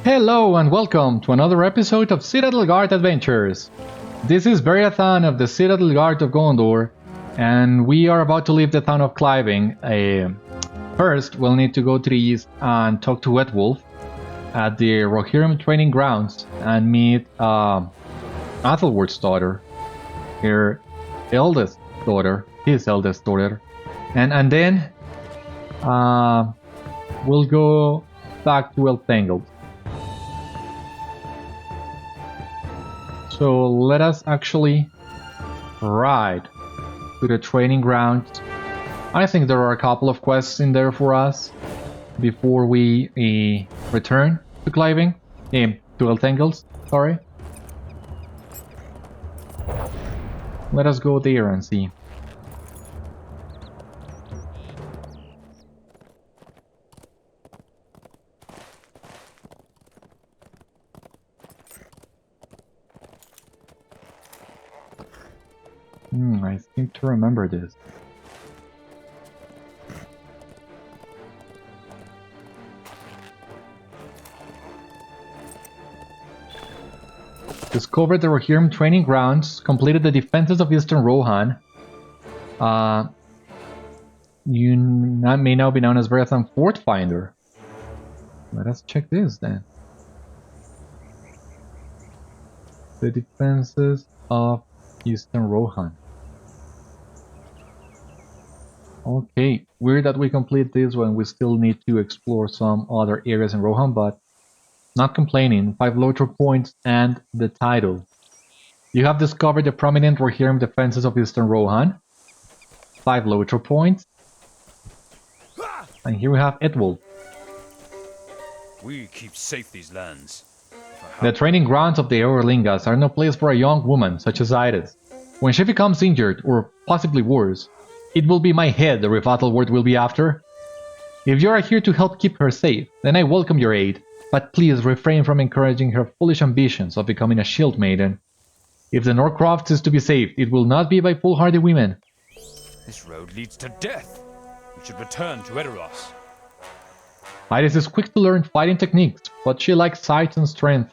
Hello and welcome to another episode of Citadel Guard Adventures. This is Beriathan of the Citadel Guard of Gondor, and we are about to leave the town of Cliving. First, we'll need to go to the east and talk to Wetwolf at the Rohirrim Training Grounds and meet Athelward's daughter, her eldest daughter, his eldest daughter, and then we'll go back to Elthengels. So let us actually ride to the training grounds. I think there are a couple of quests in there for us before we return to Cliving, to Elthengels, sorry. Let us go there and see. I seem to remember this. Discovered the Rohirrim Training Grounds, completed the defenses of Eastern Rohan. You may now be known as Beriathan Fort Finder. Let us check this then. The defenses of Eastern Rohan. Okay, weird that we complete this when we still need to explore some other areas in Rohan, but not complaining. 5 LOTRO points and the title. You have discovered the prominent Rohirrim defenses of Eastern Rohan. 5 LOTRO points. And here we have Edwald. We keep safe these lands. The training grounds of the Elflingas are no place for a young woman such as Ides. When she becomes injured, or possibly worse, it will be my head the Athelward will be after. If you are here to help keep her safe, then I welcome your aid, but please refrain from encouraging her foolish ambitions of becoming a Shield-maiden. If the Norcrofts is to be saved, it will not be by foolhardy women. This road leads to death. We should return to Edoras. Ides is quick to learn fighting techniques, but she lacks sight and strength.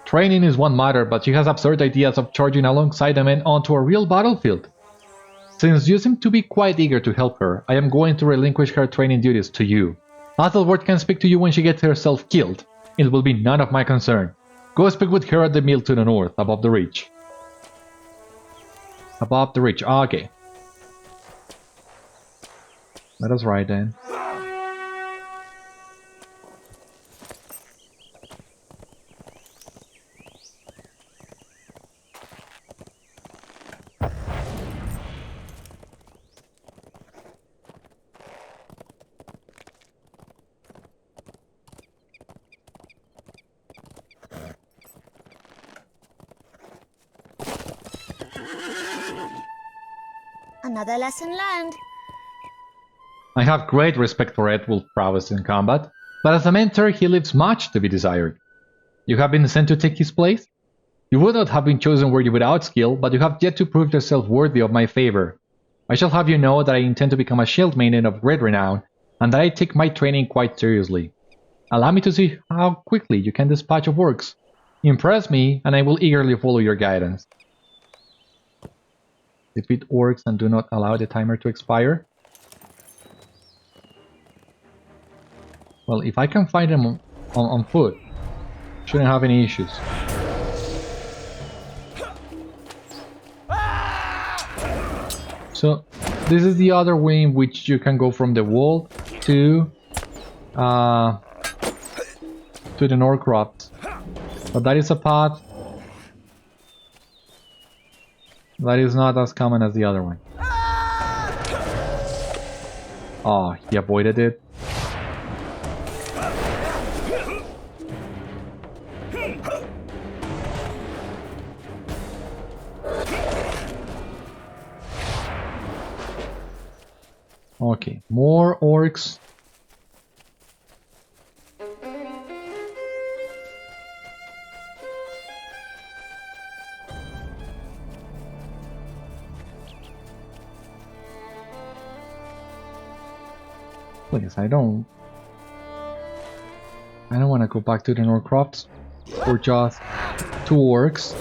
Training is one matter, but she has absurd ideas of charging alongside the men onto a real battlefield. Since you seem to be quite eager to help her, I am going to relinquish her training duties to you. Athelward can speak to you when she gets herself killed. It will be none of my concern. Go speak with her at the mill to the north, above the ridge. Above the ridge, okay. Let us ride then. Another lesson learned. I have great respect for Edwulf's prowess in combat, but as a mentor he leaves much to be desired. You have been sent to take his place? You would not have been chosen were you without skill, but you have yet to prove yourself worthy of my favor. I shall have you know that I intend to become a Shield-maiden of great renown, and that I take my training quite seriously. Allow me to see how quickly you can dispatch of works. Impress me, and I will eagerly follow your guidance. Defeat orcs and do not allow the timer to expire. Well, if I can find them on foot, shouldn't have any issues. So, this is the other way in which you can go from the wall to the Norcrofts. But that is a path that is not as common as the other one. Oh, he avoided it. Okay, more orcs. Please, I don't I don't want to go back to the Norcrofts for just 2 orcs.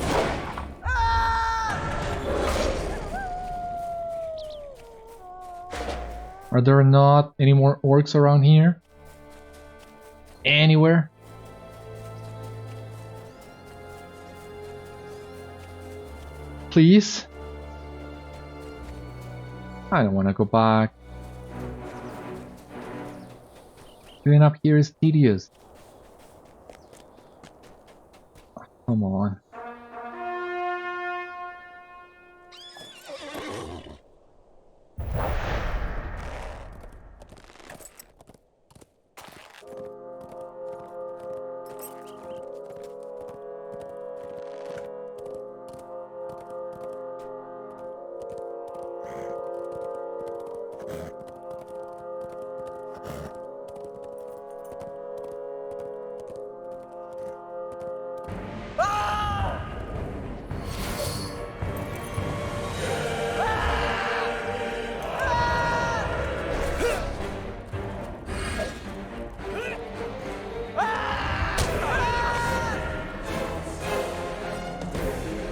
Are there not any more orcs around here? Anywhere? Please? I don't want to go back. Queuing up here is tedious. Come on.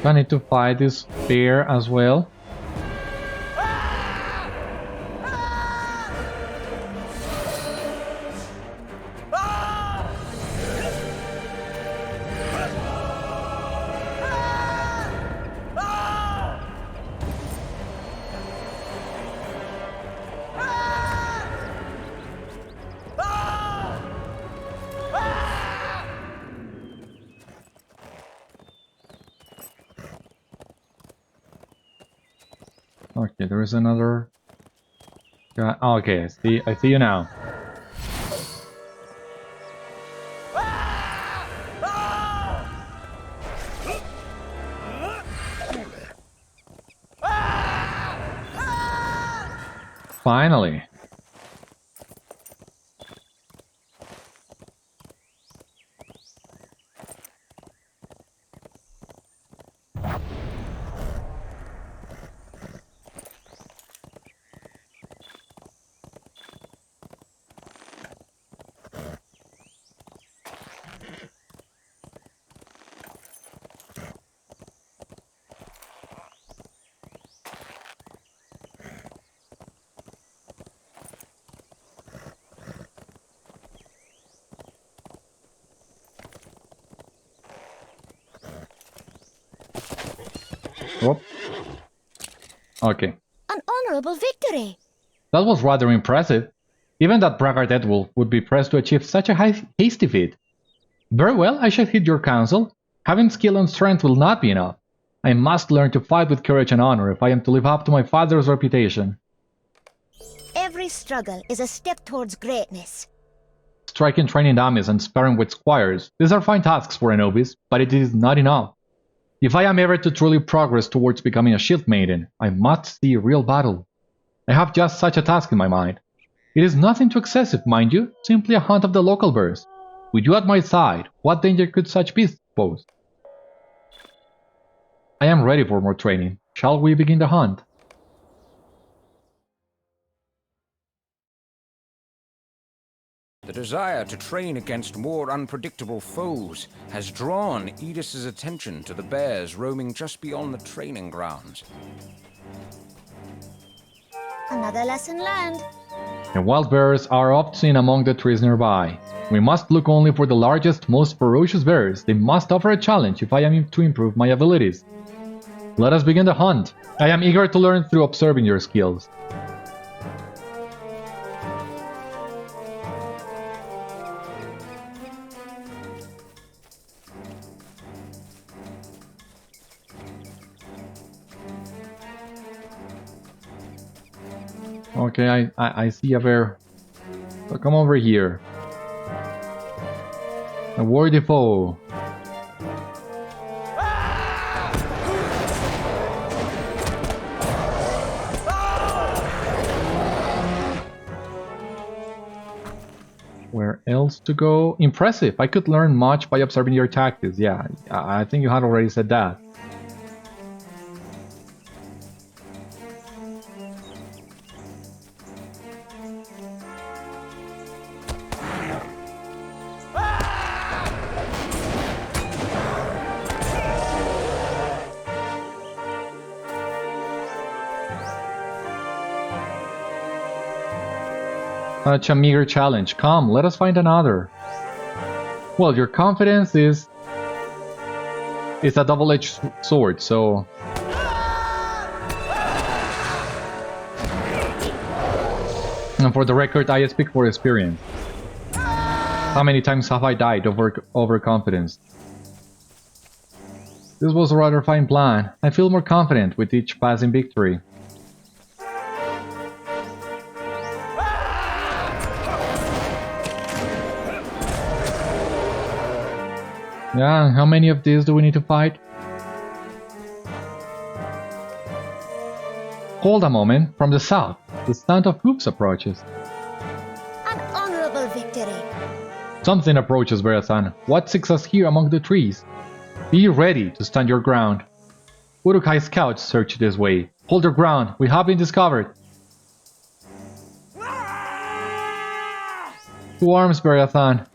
I need to fight this bear as well. Okay, there is another guy. Oh, okay, I see you now. Finally. Oh. Okay. An honorable victory. That was rather impressive. Even that braggart Athelward would be pressed to achieve such a hasty feat. Very well, I shall heed your counsel. Having skill and strength will not be enough. I must learn to fight with courage and honor if I am to live up to my father's reputation. Every struggle is a step towards greatness. Striking training dummies and sparring with squires, these are fine tasks for a novice, but it is not enough. If I am ever to truly progress towards becoming a Shield-maiden, I must see real battle. I have just such a task in my mind. It is nothing too excessive, mind you, simply a hunt of the local bears. With you at my side, what danger could such beasts pose? I am ready for more training. Shall we begin the hunt? The desire to train against more unpredictable foes has drawn Ides' attention to the bears roaming just beyond the training grounds. Another lesson learned. The wild bears are oft seen among the trees nearby. We must look only for the largest, most ferocious bears. They must offer a challenge if I am to improve my abilities. Let us begin the hunt. I am eager to learn through observing your skills. Okay, I see a bear. So come over here. A worthy foe. Where else to go? Impressive! I could learn much by observing your tactics. Yeah, I think you had already said that. Such a meager challenge. Come, let us find another. Well, your confidence is a double-edged sword, so... And for the record, I speak for experience. How many times have I died over confidence? This was a rather fine plan. I feel more confident with each passing victory. Yeah, how many of these do we need to fight? Hold a moment, from the south, the sound of hooves approaches. An honorable victory. Something approaches, Beriathan. What seeks us here among the trees? Be ready to stand your ground. Uruk-hai scouts search this way. Hold your ground, we have been discovered. To arms, Beriathan.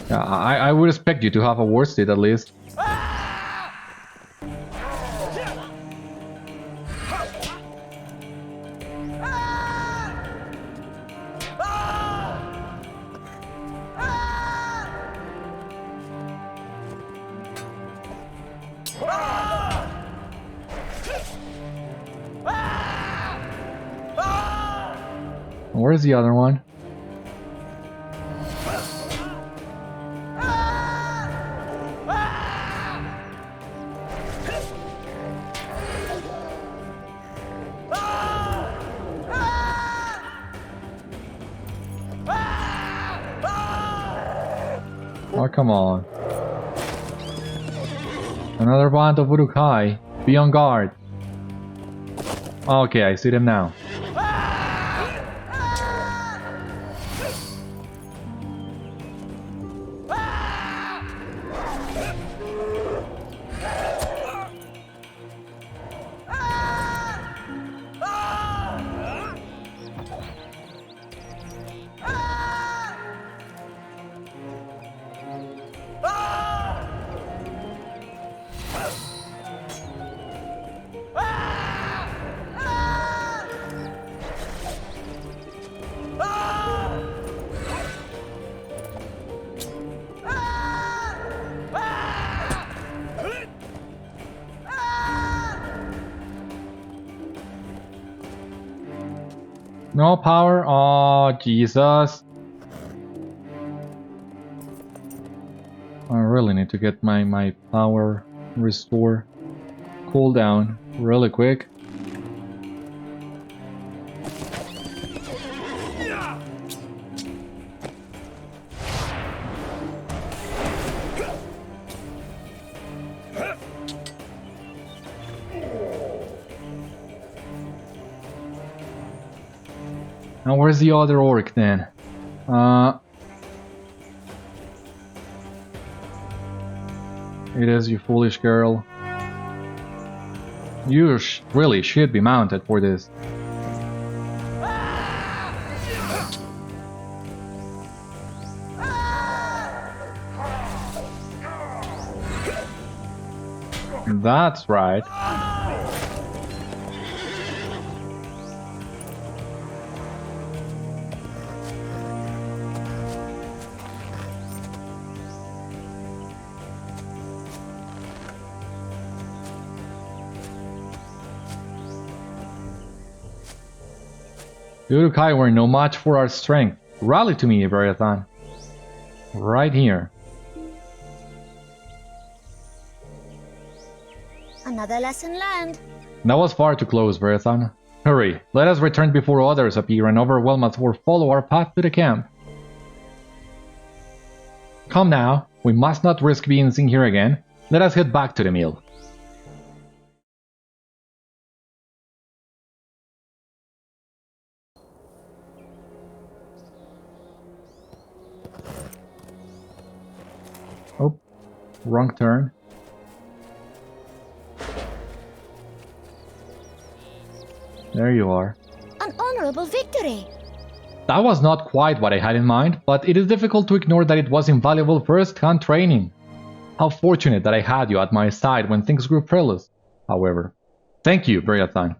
Yeah, I would expect you to have a worsted at least. Where's the other one? Oh, come on. Another band of Uruk-hai. Be on guard. Okay, I see them now. No power? Oh, Jesus. I really need to get my power restore cooldown really quick. Now where's the other orc then? It is, you foolish girl. You really should be mounted for this. That's right. The Uruk-hai were no match for our strength. Rally to me, Beriathan. Right here. Another lesson learned. That was far too close, Beriathan. Hurry, let us return before others appear and overwhelm us or follow our path to the camp. Come now, we must not risk being seen here again. Let us head back to the mill. Oh, wrong turn. There you are. An honorable victory. That was not quite what I had in mind, but it is difficult to ignore that it was invaluable first-hand training. How fortunate that I had you at my side when things grew perilous, however. Thank you, Beriathan.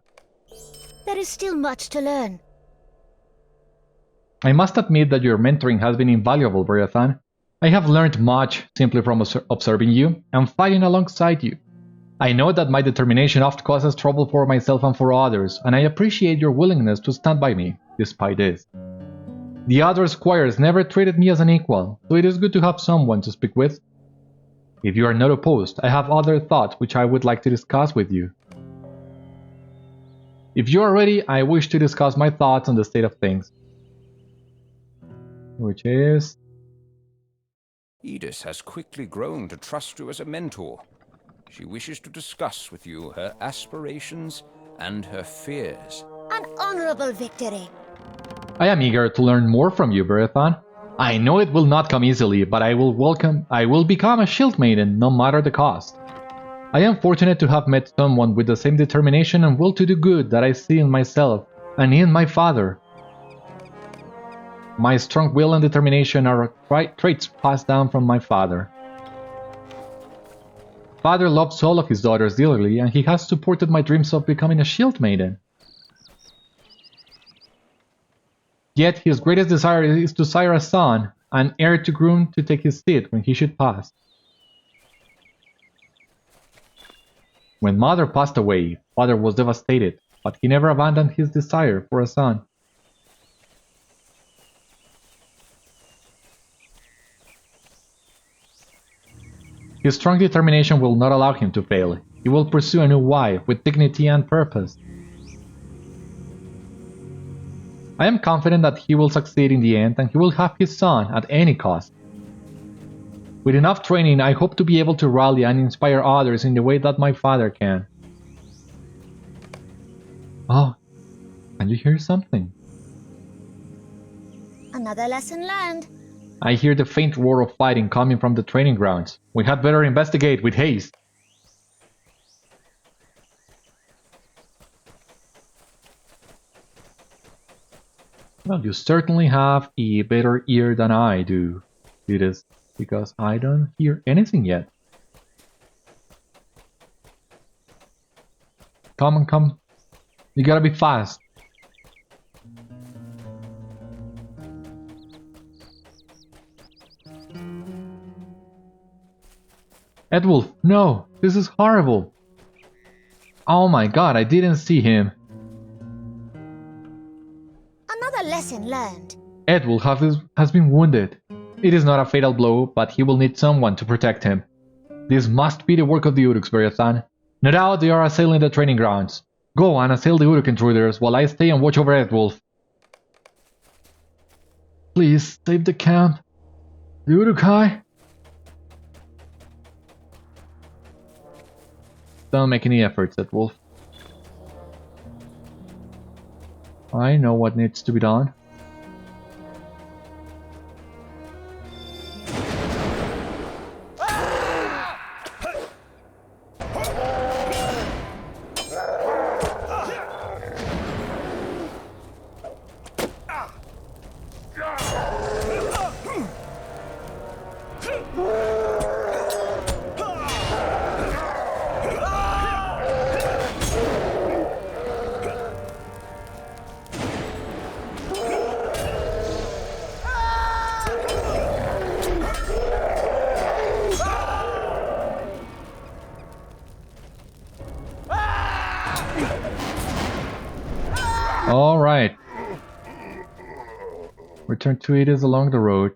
There is still much to learn. I must admit that your mentoring has been invaluable, Beriathan. I have learned much simply from observing you and fighting alongside you. I know that my determination oft causes trouble for myself and for others, and I appreciate your willingness to stand by me, despite this. The other squires never treated me as an equal, so it is good to have someone to speak with. If you are not opposed, I have other thoughts which I would like to discuss with you. If you are ready, I wish to discuss my thoughts on the state of things. Which is... Ides has quickly grown to trust you as a mentor. She wishes to discuss with you her aspirations and her fears. An honorable victory. I am eager to learn more from you, Beriathan. I know it will not come easily, but I will become a Shield-maiden, no matter the cost. I am fortunate to have met someone with the same determination and will to do good that I see in myself and in my father. My strong will and determination are traits passed down from my father. Father loves all of his daughters dearly, and he has supported my dreams of becoming a Shield-maiden. Yet his greatest desire is to sire a son, an heir to groom to take his seat when he should pass. When mother passed away, father was devastated, but he never abandoned his desire for a son. His strong determination will not allow him to fail. He will pursue a new wife with dignity and purpose. I am confident that he will succeed in the end and he will have his son at any cost. With enough training, I hope to be able to rally and inspire others in the way that my father can. Oh, can you hear something? Another lesson learned. I hear the faint roar of fighting coming from the training grounds. We had better investigate with haste. Well, you certainly have a better ear than I do, Ides, because I don't hear anything yet. Come on, come. You gotta be fast. Edwulf, no! This is horrible! Oh my god, I didn't see him. Another lesson learned. Edwulf has been wounded. It is not a fatal blow, but he will need someone to protect him. This must be the work of the Uruks, Beriathan. No doubt they are assailing the training grounds. Go and assail the Uruk intruders while I stay and watch over Edwulf. Please, save the camp. The Urukai. Don't make any efforts, Edwulf. I know what needs to be done. Alright. Return to Ides along the road.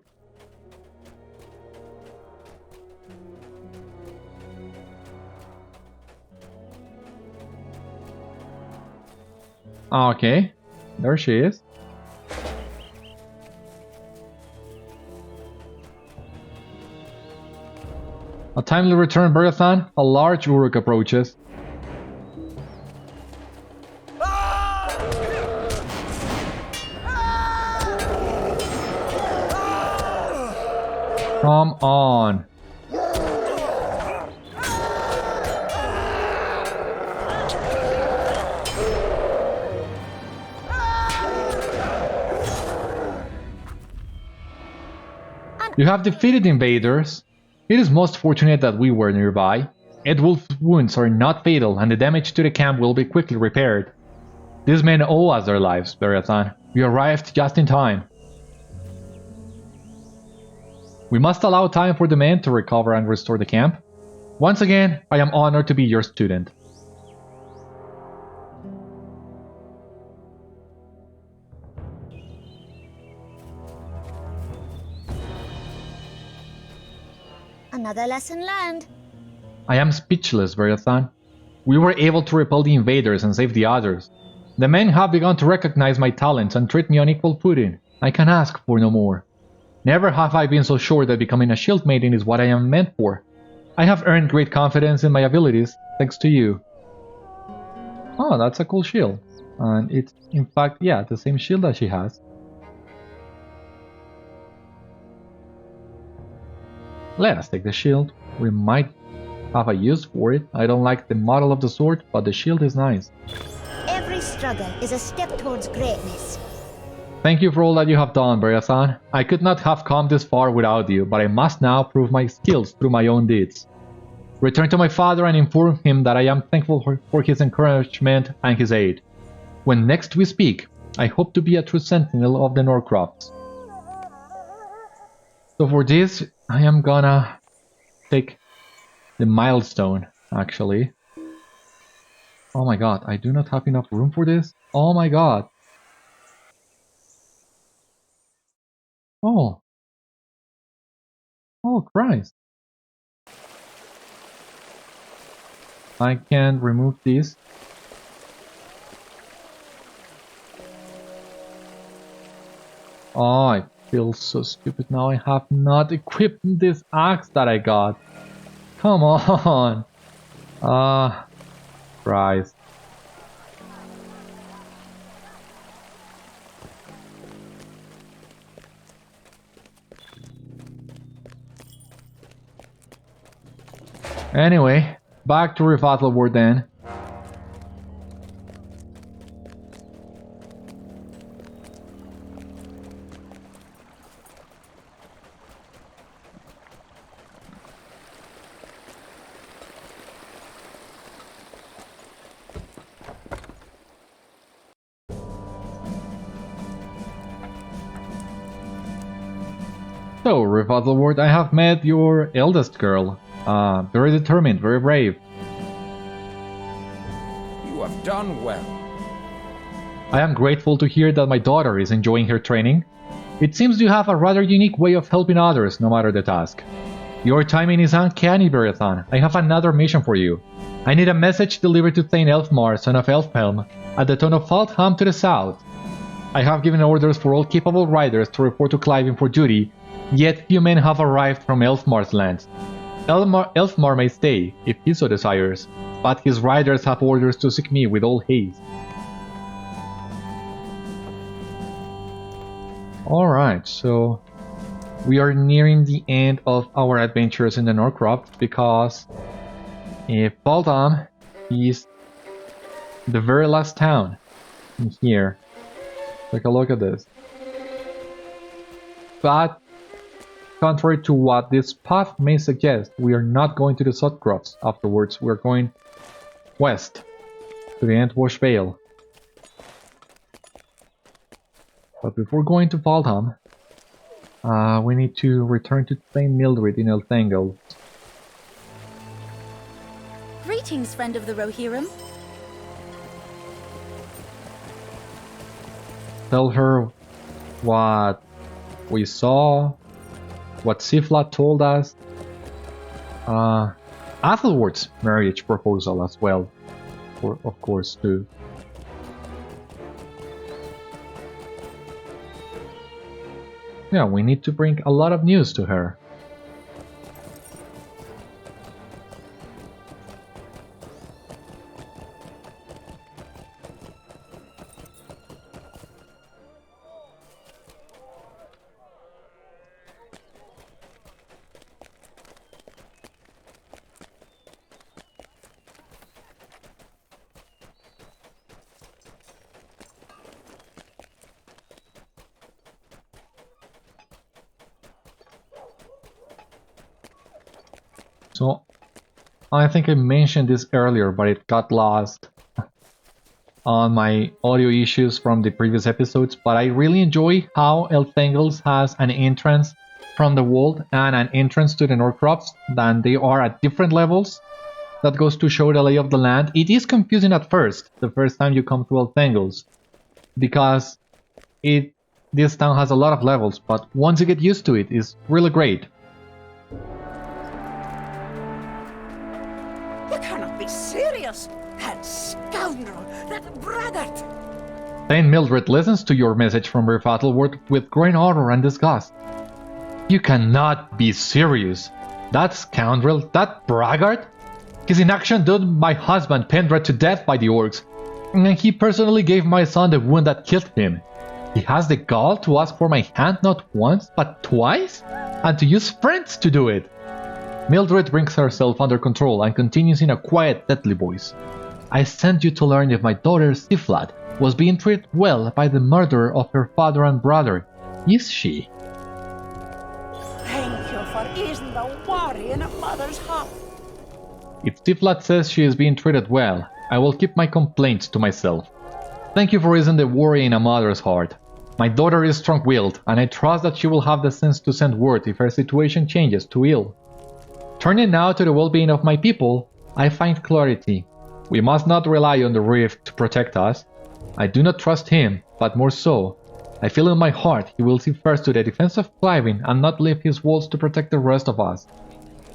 Okay, there she is. A timely return, Beriathan. A large Uruk approaches. Come on. You have defeated invaders. It is most fortunate that we were nearby. Edwulf's wounds are not fatal and the damage to the camp will be quickly repaired. These men owe us their lives, Beriathan. We arrived just in time. We must allow time for the men to recover and restore the camp. Once again, I am honored to be your student. Another lesson learned. I am speechless, Beriathan. We were able to repel the invaders and save the others. The men have begun to recognize my talents and treat me on equal footing. I can ask for no more. Never have I been so sure that becoming a Shield-maiden is what I am meant for. I have earned great confidence in my abilities, thanks to you. Oh, that's a cool shield. And it's, in fact, yeah, the same shield that she has. Let us take the shield. We might have a use for it. I don't like the model of the sword, but the shield is nice. Every struggle is a step towards greatness. Thank you for all that you have done, Beriathan. I could not have come this far without you, but I must now prove my skills through my own deeds. Return to my father and inform him that I am thankful for his encouragement and his aid. When next we speak, I hope to be a true sentinel of the Norcrofts. So for this, I am gonna take the milestone, actually. Oh my god, I do not have enough room for this? Oh my god. Oh. Oh Christ. I can remove this. Oh, I feel so stupid now. I have not equipped this axe that I got. Come on. Ah, Christ. Anyway, back to Athelward then. So, Athelward, I have met your eldest girl. Very determined, very brave. You have done well. I am grateful to hear that my daughter is enjoying her training. It seems you have a rather unique way of helping others, no matter the task. Your timing is uncanny, Beriathan. I have another mission for you. I need a message delivered to Thane Elfmar, son of Elfhelm, at the town of Faldham to the south. I have given orders for all capable riders to report to Cliven for duty, yet few men have arrived from Elfmar's lands. Elfmar may stay, if he so desires, but his riders have orders to seek me with all haste. Alright, so we are nearing the end of our adventures in the Norcroft, because Faldham is the very last town in here. Take a look at this. But contrary to what this path may suggest, we are not going to the Sotcrofts afterwards. We're going west to the Entwash Vale. But before going to Faldham, we need to return to Thane Mildrith in Elthengels. Greetings, friend of the Rohirrim. Tell her what we saw, what Sifla told us, Athelward's marriage proposal as well, of course, too. Yeah, we need to bring a lot of news to her. So, I think I mentioned this earlier, but it got lost on my audio issues from the previous episodes, but I really enjoy how Elthengels has an entrance from the world and an entrance to the Norcrops, and they are at different levels. That goes to show the lay of the land. It is confusing at first, the first time you come to Elthengels, because this town has a lot of levels, but once you get used to it, it's really great. You cannot be serious! That scoundrel! That braggart! Thane Mildrith listens to your message from Athelward with growing horror and disgust. You cannot be serious. That scoundrel, that braggart? His inaction done my husband Pendred to death by the orcs, and he personally gave my son the wound that killed him. He has the gall to ask for my hand not once, but twice? And to use friends to do it! Mildred brings herself under control and continues in a quiet, deadly voice. I sent you to learn if my daughter Siflad was being treated well by the murderer of her father and brother. Is she? Thank you for easing the worry in a mother's heart. If Siflad says she is being treated well, I will keep my complaints to myself. Thank you for easing the worry in a mother's heart. My daughter is strong-willed, and I trust that she will have the sense to send word if her situation changes to ill. Turning now to the well-being of my people, I find clarity. We must not rely on the Rift to protect us. I do not trust him, but more so. I feel in my heart he will see first to the defense of Clivin and not leave his walls to protect the rest of us.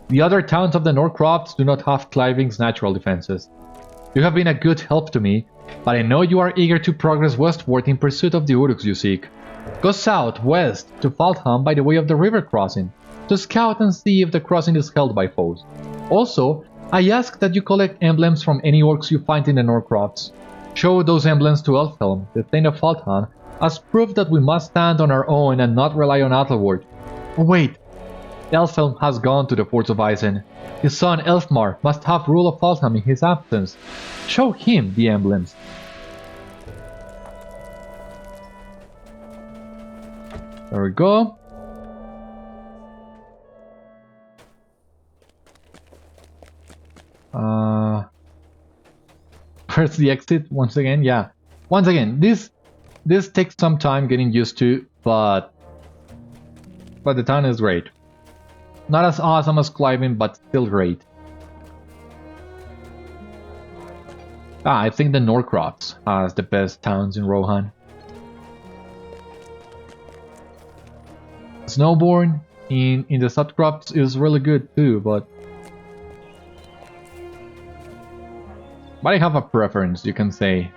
The other towns of the Norcrops do not have Clivin's natural defenses. You have been a good help to me, but I know you are eager to progress westward in pursuit of the Uruks you seek. Go south-west to Faldham by the way of the river crossing, to scout and see if the crossing is held by foes. Also, I ask that you collect emblems from any orcs you find in the Norcrops. Show those emblems to Elfhelm, the Thane of Faldham, as proof that we must stand on our own and not rely on Athelward. Oh wait, Elfhelm has gone to the forts of Isen. His son Elfmar must have rule of Faldham in his absence. Show him the emblems. There we go. Where's the exit? Once again, yeah. Once again, this takes some time getting used to, but the town is great. Not as awesome as Clivin, but still great. I think the Norcrops has the best towns in Rohan. Snowborn in the Subcrops is really good too, but I have a preference, you can say.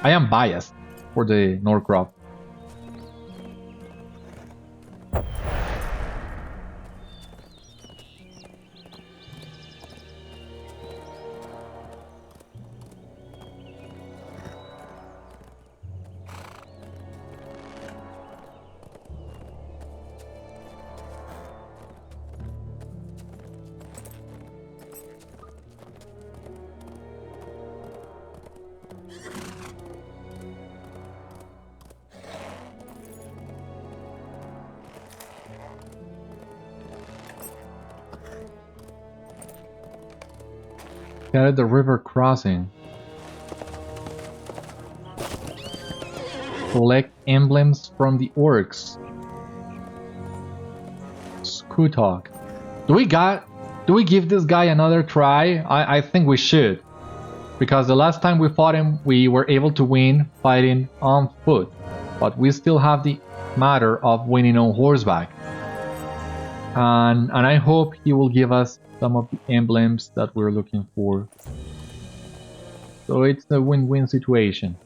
I am biased for the Norcrop. At the river crossing. Collect emblems from the orcs. Skutok. Do we give this guy another try? I think we should. Because the last time we fought him, we were able to win fighting on foot. But we still have the matter of winning on horseback. And I hope he will give us some of the emblems that we're looking for. So it's a win-win situation.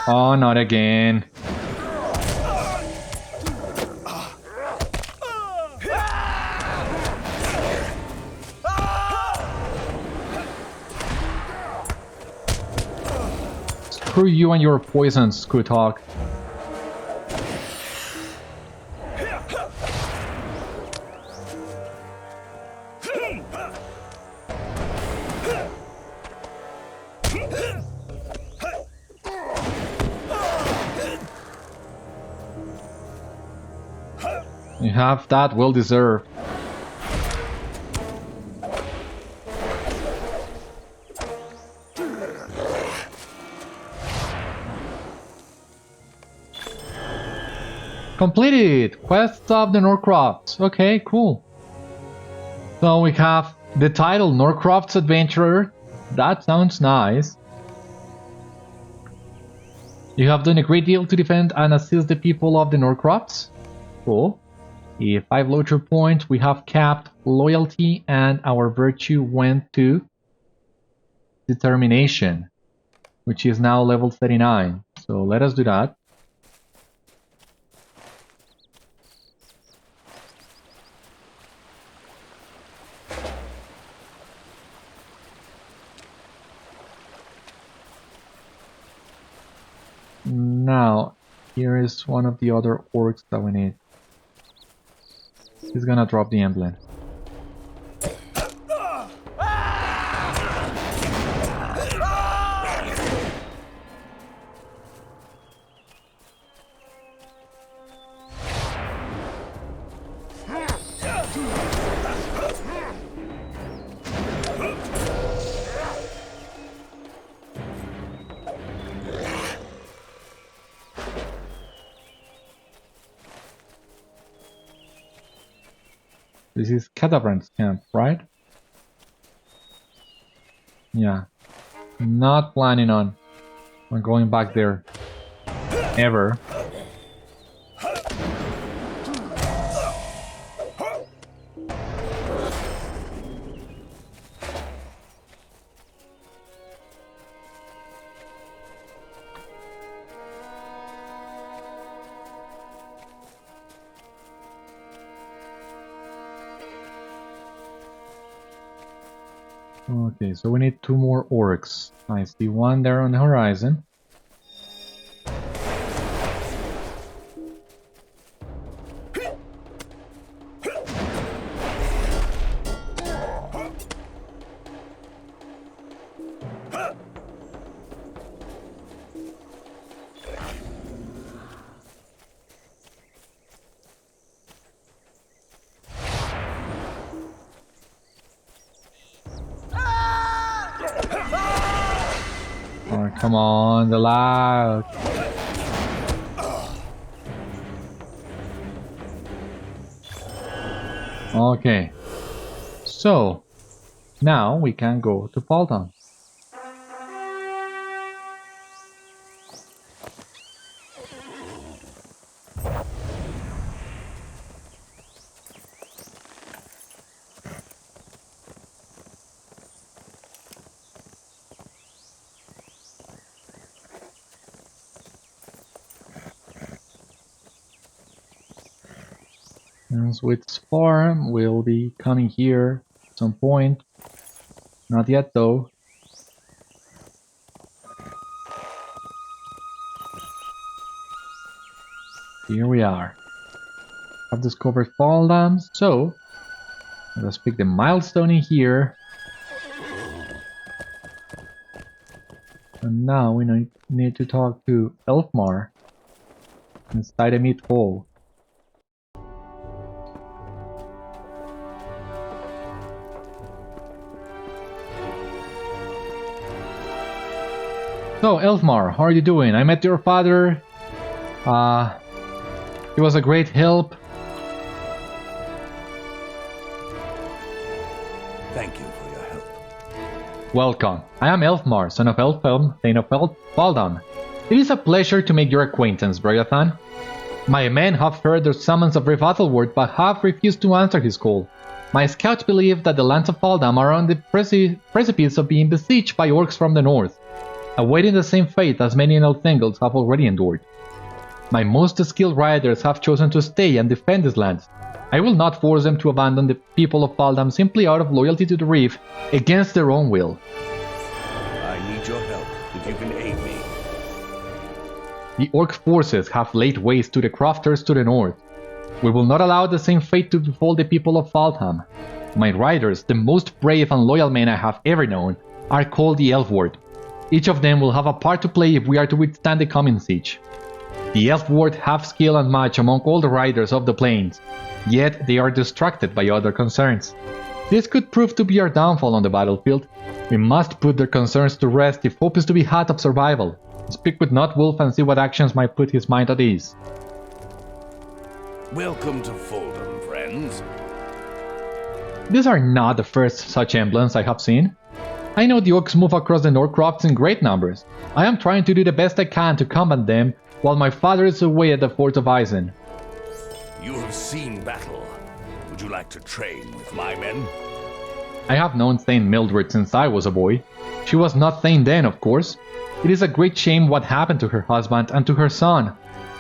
Oh, not again. Screw you and your poisons, Skutok. You have that well deserved. Completed! Quest of the Norcrofts. Okay, cool. So we have the title Norcroft's Adventurer. That sounds nice. You have done a great deal to defend and assist the people of the Norcrofts. Cool. 5 LOTRO points. We have capped loyalty and our virtue went to determination, which is now level 39. So let us do that. Now, here is one of the other orcs that we need. He's gonna drop the emblem. This is Cadaver's camp, right? Yeah. Not planning on going back there. Ever. Okay, so we need 2 more orcs. I see one there on the horizon. Come on, the loud. Okay. So, now we can go to Faldham. With Farm, we'll be coming here at some point. Not yet though. Here we are. I've discovered Faldham, so let's pick the milestone in here. And now we need to talk to Elfmar inside a meat hole. So, Elfmar, how are you doing? I met your father. He was a great help. Thank you for your help. Welcome. I am Elfmar, son of Elfhelm, Thane of Faldham. It is a pleasure to make your acquaintance, Beriathan. My men have heard the summons of Athelward, but have refused to answer his call. My scouts believe that the lands of Faldham are on the precipice of being besieged by orcs from the north, awaiting the same fate as many in Elthengels have already endured. My most skilled riders have chosen to stay and defend these lands. I will not force them to abandon the people of Faldham simply out of loyalty to the reef against their own will. I need your help if you can aid me. The orc forces have laid waste to the crofters to the north. We will not allow the same fate to befall the people of Faldham. My riders, the most brave and loyal men I have ever known, are called the Elfward. Each of them will have a part to play if we are to withstand the coming siege. The Elfward have skill and match among all the riders of the plains, yet they are distracted by other concerns. This could prove to be our downfall on the battlefield. We must put their concerns to rest if hope is to be had of survival. Speak with Notwolf and see what actions might put his mind at ease. Welcome to Faldham, friends. These are not the first such emblems I have seen. I know the orcs move across the Norcrofts in great numbers. I am trying to do the best I can to combat them while my father is away at the Fort of Isen. You have seen battle. Would you like to train with my men? I have known Thane Mildrith since I was a boy. She was not Thane then, of course. It is a great shame what happened to her husband and to her son.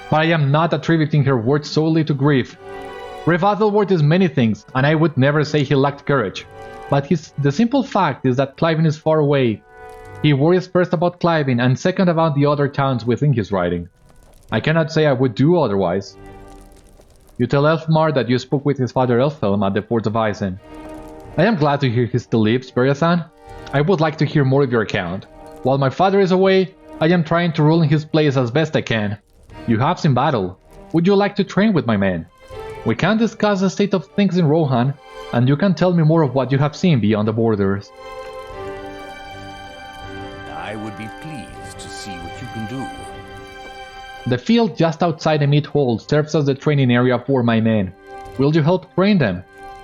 But I am not attributing her words solely to grief. Brave Athelward is many things, and I would never say he lacked courage. But the simple fact is that Cliven is far away. He worries first about Cliven and second about the other towns within his riding. I cannot say I would do otherwise. You tell Elfmar that you spoke with his father Elfhelm at the Fort of Isen. I am glad to hear he still lives, Beriathan. I would like to hear more of your account. While my father is away, I am trying to rule in his place as best I can. You have seen battle. Would you like to train with my men? We can discuss the state of things in Rohan, and you can tell me more of what you have seen beyond the borders. I would be pleased to see what you can do. The field just outside the Meat Hall serves as the training area for my men. Will you help train them?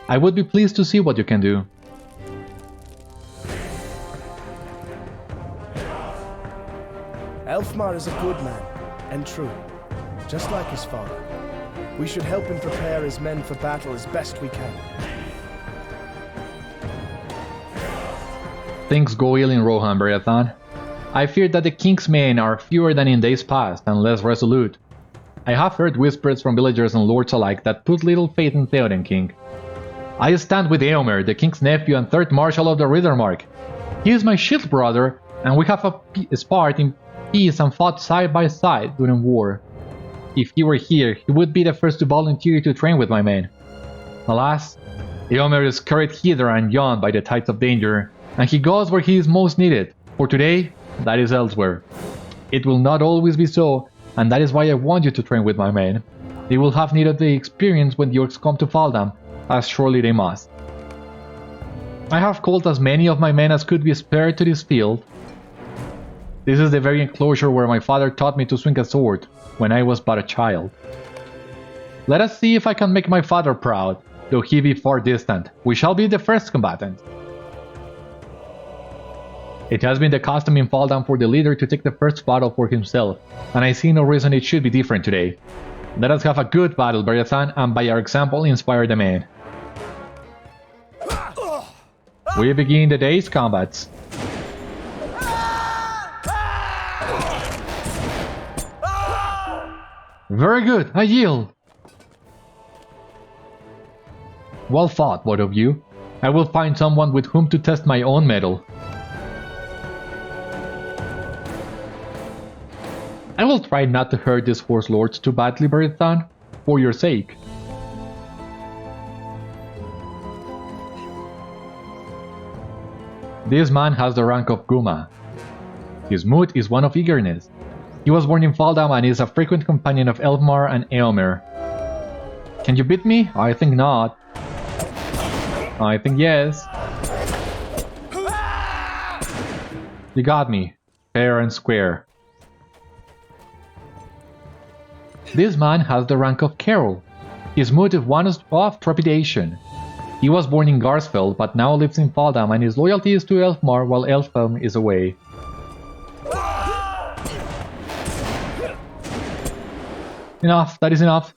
I would be pleased to see what you can do. Elfmar is a good man, and true, just like his father. We should help him prepare his men for battle as best we can. Things go ill in Rohan, Beriathan. I fear that the king's men are fewer than in days past and less resolute. I have heard whispers from villagers and lords alike that put little faith in Theoden King. I stand with Eomer, the king's nephew and third marshal of the Riddermark. He is my shield brother, and we have sparred in peace and fought side by side during war. If he were here, he would be the first to volunteer to train with my men. Alas, Eomer is carried hither and yon by the tides of danger, and he goes where he is most needed. For today, that is elsewhere. It will not always be so, and that is why I want you to train with my men. They will have need of the experience when the orcs come to Faldham, as surely they must. I have called as many of my men as could be spared to this field. This is the very enclosure where my father taught me to swing a sword when I was but a child. Let us see if I can make my father proud, though he be far distant. We shall be the first combatants. It has been the custom in Faldham for the leader to take the first battle for himself, and I see no reason it should be different today. Let us have a good battle, Beriathan, and by our example inspire the men. We begin the day's combats. Very good, I yield! Well fought, both of you. I will find someone with whom to test my own mettle. I will try not to hurt these horse lords too badly, Beriathan, for your sake. This man has the rank of Guma. His mood is one of eagerness. He was born in Faldham and is a frequent companion of Elfmar and Eomer. Can you beat me? I think not. I think yes. You got me, fair and square. This man has the rank of Carol. His mood is one of trepidation. He was born in Garsfeld but now lives in Faldham and his loyalty is to Elfmar while Elfhelm is away. Enough, that is enough.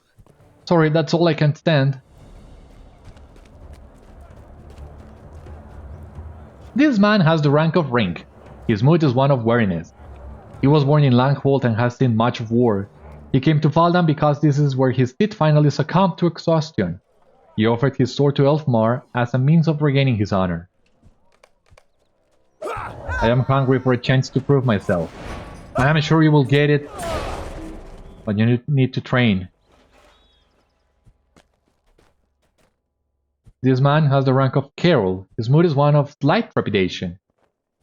Sorry, that's all I can stand. This man has the rank of Rink. His mood is one of wariness. He was born in Langholt and has seen much of war. He came to Faldham because this is where his feet finally succumbed to exhaustion. He offered his sword to Elfmar as a means of regaining his honor. I am hungry for a chance to prove myself. I am sure you will get it, but you need to train. This man has the rank of Carol. His mood is one of slight trepidation.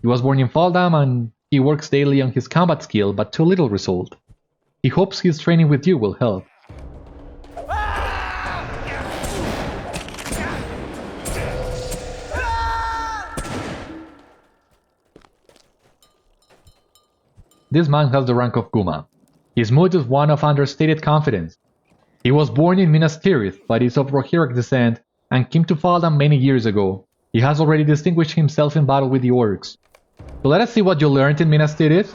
He was born in Faldham and he works daily on his combat skill, but to little result. He He hopes his training with you will help. This man has the rank of Guma. His mood is one of understated confidence. He was born in Minas Tirith, but is of Rohirrim descent and came to Faldham many years ago. He has already distinguished himself in battle with the orcs. So let us see what you learned in Minas Tirith.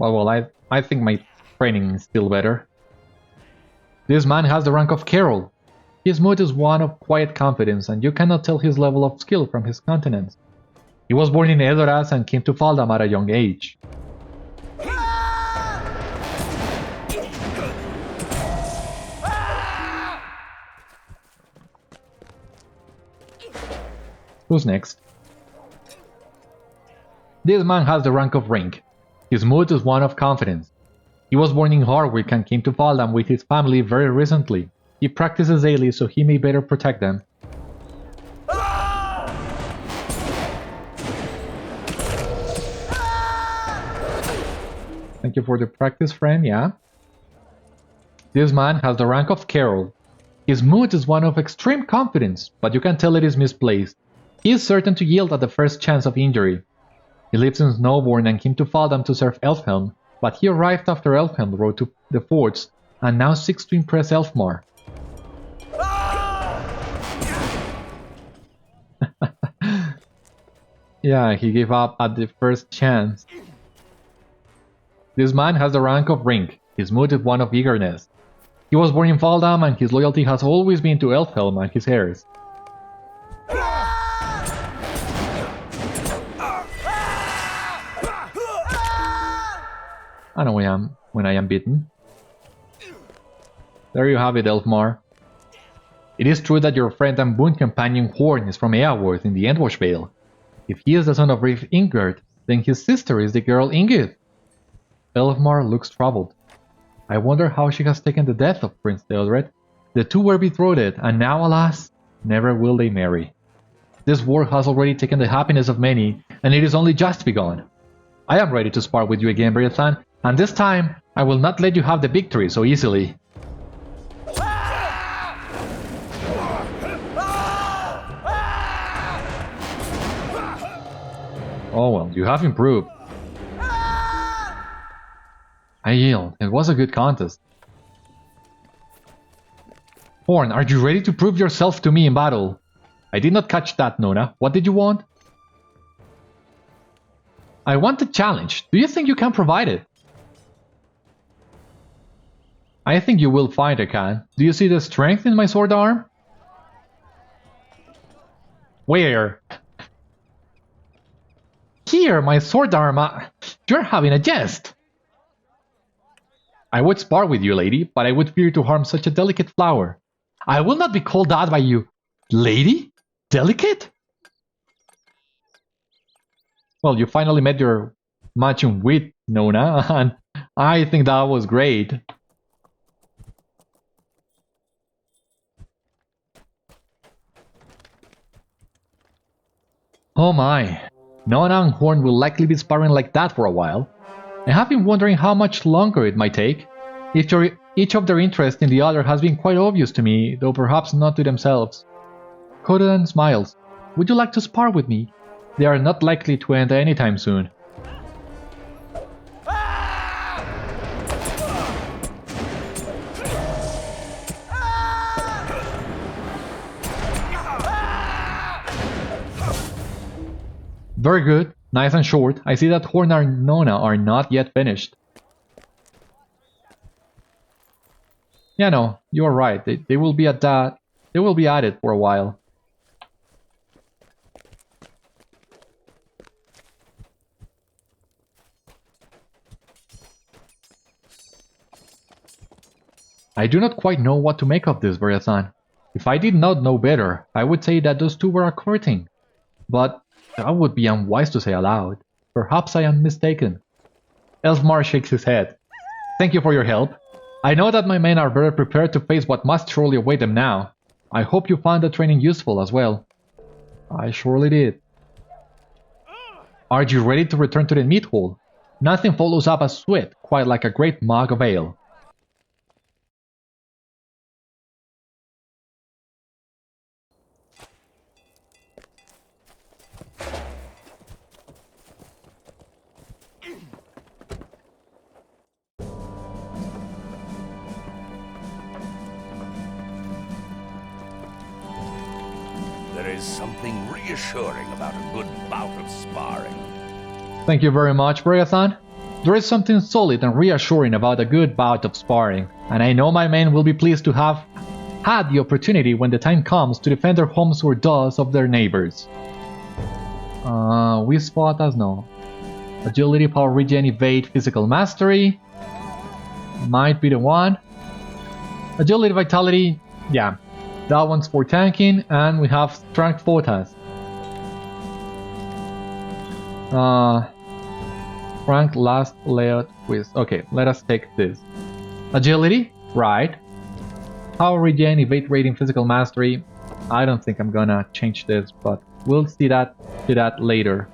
Well, I think my training is still better. This man has the rank of Carol. His mood is one of quiet confidence, and you cannot tell his level of skill from his countenance. He was born in Edoras and came to Faldham at a young age. Who's next? This man has the rank of Rink. His mood is one of confidence. He was born in Harwick and came to Faldham with his family very recently. He practices daily so he may better protect them. Thank you for the practice, friend, yeah? This man has the rank of Carol. His mood is one of extreme confidence, but you can tell it is misplaced. He is certain to yield at the first chance of injury. He lives in Snowbourne and came to Faldham to serve Elfhelm, but he arrived after Elfhelm rode to the forts and now seeks to impress Elfmar. Yeah, he gave up at the first chance. This man has the rank of Rink. His mood is one of eagerness. He was born in Faldham and his loyalty has always been to Elfhelm and his heirs. I know when I am beaten. There you have it, Elfmar. It is true that your friend and boon companion Horn is from Eoward in the Endwash Vale. If he is the son of Reeve Ingerd, then his sister is the girl Ingrid. Elfmar looks troubled. I wonder how she has taken the death of Prince Theodred. The two were betrothed, and now, alas, never will they marry. This war has already taken the happiness of many, and it is only just begun. I am ready to spar with you again, Beriathan, and this time I will not let you have the victory so easily. Oh well, you have improved. I yield. It was a good contest. Horn, are you ready to prove yourself to me in battle? I did not catch that, Nona. What did you want? I want a challenge. Do you think you can provide it? I think you will find I can. Do you see the strength in my sword arm? Where? Here, my sword arm. You're having a jest. I would spar with you, lady, but I would fear to harm such a delicate flower. I will not be called out by you. Lady? Delicate? Well, you finally met your matching wit, Nona, and I think that was great. Oh my. Nona and Horn will likely be sparring like that for a while. I have been wondering how much longer it might take. Each of their interest in the other has been quite obvious to me, though perhaps not to themselves. Codan smiles. Would you like to spar with me? They are not likely to end anytime soon. Very good. Nice and short. I see that Horn and Nona are not yet finished. Yeah, no, you're right. They will be at that. They will be at it for a while. I do not quite know what to make of this, Beriathan. If I did not know better, I would say that those two were courting. But that would be unwise to say aloud. Perhaps I am mistaken. Elfmar shakes his head. Thank you for your help. I know that my men are better prepared to face what must surely await them now. I hope you found the training useful as well. I surely did. Are you ready to return to the meat hall? Nothing follows up a sweat quite like a great mug of ale. There is something reassuring about a good bout of sparring. Thank you very much, Beriathan. There is something solid and reassuring about a good bout of sparring, and I know my men will be pleased to have had the opportunity when the time comes to defend their homes or those of their neighbors. We spot us no. Agility, power regen, evade, physical mastery. Might be the one. Agility, vitality, yeah. That one's for tanking, and we have strength photos. Rank last layout quiz. Okay, let us take this. Agility, right. Power regen, evade rating, physical mastery. I don't think I'm gonna change this, but we'll see that later.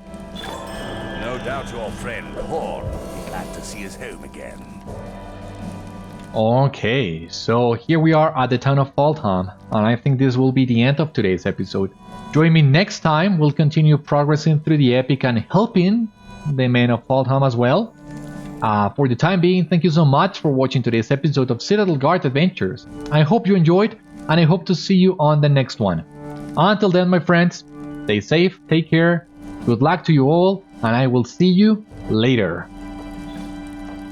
No doubt your friend Horn will be glad to see his home again. Okay, so here we are at the town of Faldham, and I think this will be the end of today's episode. Join me next time, we'll continue progressing through the epic and helping the men of Faldham as well. For the time being, thank you so much for watching today's episode of Citadel Guard Adventures. I hope you enjoyed, and I hope to see you on the next one. Until then, my friends, stay safe, take care, good luck to you all, and I will see you later.